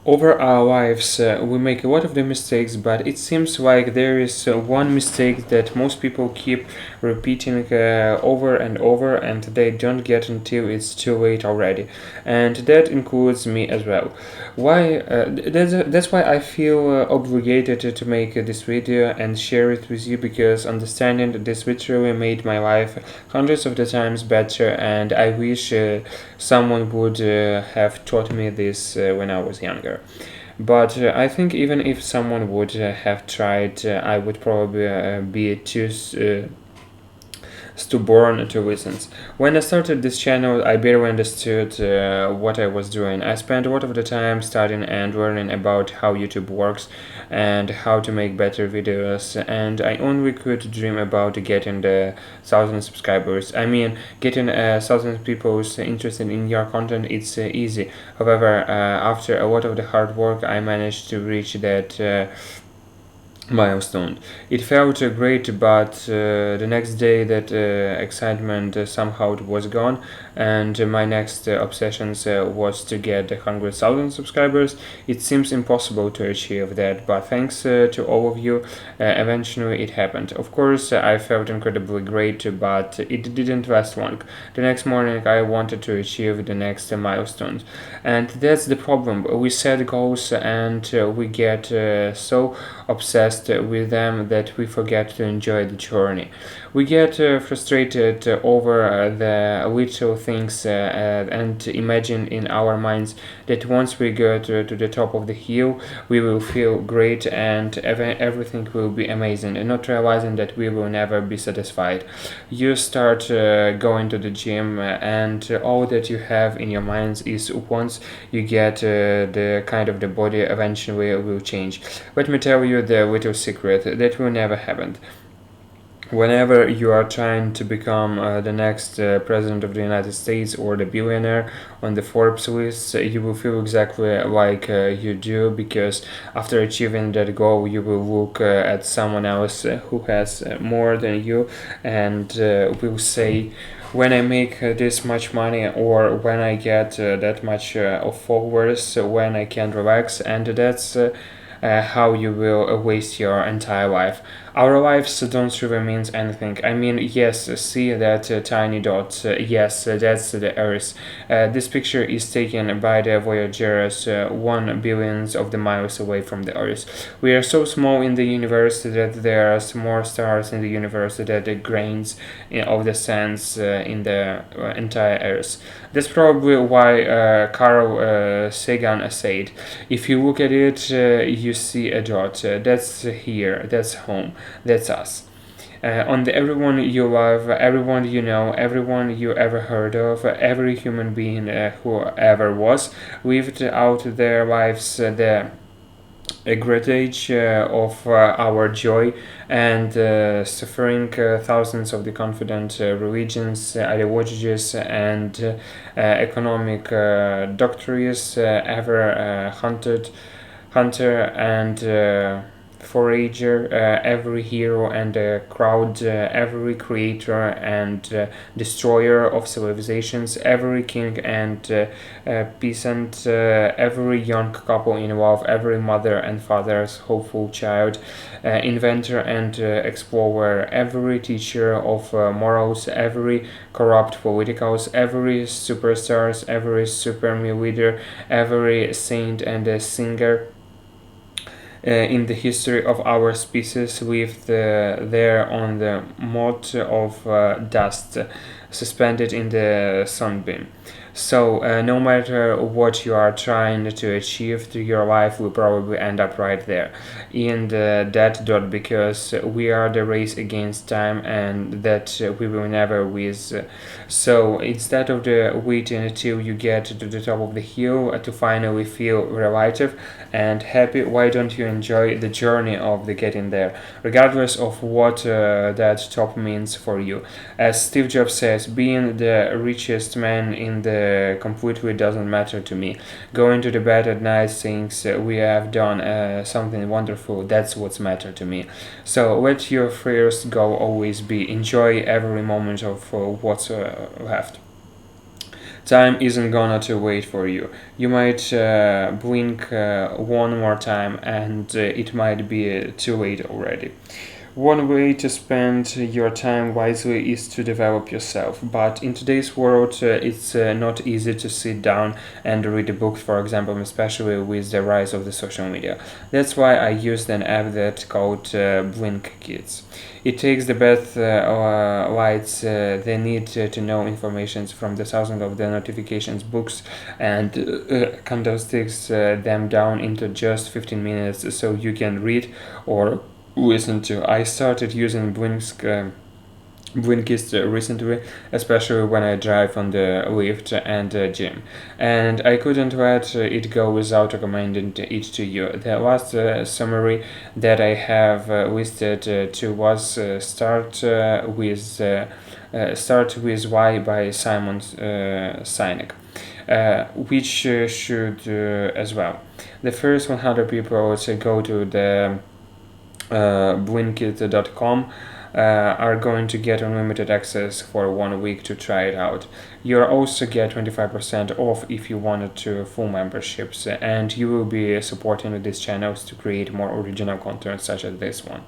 Over our lives, we make a lot of the mistakes, but it seems like there is one mistake that most people keep repeating over and over, and they don't get until it's too late already. And that includes me as well. That's why I feel obligated to make this video and share it with you, because understanding this literally made my life hundreds of the times better, and I wish someone would have taught me this when I was younger. But I think even if someone would have tried, I would probably be too stubborn to listen. When I started this channel, I barely understood what I was doing. I spent a lot of the time studying and learning about how YouTube works and how to make better videos, and I only could dream about getting the 1,000 subscribers. I mean, getting 1,000 people interested in your content, it's easy. However, after a lot of the hard work, I managed to reach that milestone. It felt great, but the next day that excitement somehow was gone, and my next obsessions was to get 100,000 subscribers. It seems impossible to achieve that, but thanks to all of you, eventually it happened. Of course, I felt incredibly great, but it didn't last long. The next morning, I wanted to achieve the next milestone, and that's the problem. We set goals and we get so obsessed with them that we forget to enjoy the journey. We get frustrated over the little things and imagine in our minds that once we go to the top of the hill, we will feel great and everything will be amazing, and not realizing that we will never be satisfied. You start going to the gym, and all that you have in your minds is once you get the kind of the body, eventually will change. Let me tell you the little secret that will never happen. Whenever you are trying to become the next president of the United States or the billionaire on the Forbes list, you will feel exactly like you do, because after achieving that goal, you will look at someone else who has more than you, and will say, when I make this much money, or when I get that much of followers, when I can relax, and that's how you will waste your entire life. Our lives don't really mean anything. I mean, yes, see that tiny dot. Yes, that's the Earth. This picture is taken by the Voyagers 1 billion of the miles away from the Earth. We are so small in the universe that there are more stars in the universe than the grains of the sands in the entire Earth. That's probably why Carl Sagan said, if you look at it, you see a dot. That's here, that's home, that's us. On the everyone you love, everyone you know, everyone you ever heard of, every human being who ever was, lived out their lives the a great age of our joy and suffering, thousands of the confident religions, ideologies, and economic doctrines ever hunter and forager, every hero and crowd, every creator and destroyer of civilizations, every king and peasant, every young couple in love, every mother and father's hopeful child, inventor and explorer, every teacher of morals, every corrupt politicals, every superstars, every super leader, every saint and singer in the history of our species lived there on the mote of dust suspended in the sunbeam. So, no matter what you are trying to achieve through your life, will probably end up right there in that dot, because we are the race against time, and that we will never lose. So, instead of the waiting until you get to the top of the hill to finally feel relative and happy, why don't you enjoy the journey of the getting there, regardless of what that top means for you? As Steve Jobs says, being the richest man in the completely doesn't matter to me. Going to the bed at night saying we have done something wonderful, that's what's matter to me. So let your first goal always be enjoy every moment of what's left. Time isn't gonna to wait for you. You might blink one more time and it might be too late already. One way to spend your time wisely is to develop yourself, but in today's world, it's not easy to sit down and read a book, for example, especially with the rise of the social media. That's why I used an app that called Blink Kids. It takes the best lights they need to know information from the thousands of the notifications books and condenses them down into just 15 minutes so you can read or listen to. I started using Blinkist recently, especially when I drive on the lift and gym, and I couldn't let it go without recommending it to you. The last summary that I have listed to was Start with Why by Simon Sinek. Which should as well. The first 100 people to go to the Blinkit.com are going to get unlimited access for 1 week to try it out. You'll also get 25% off if you wanted to full memberships, and you will be supporting these channels to create more original content such as this one.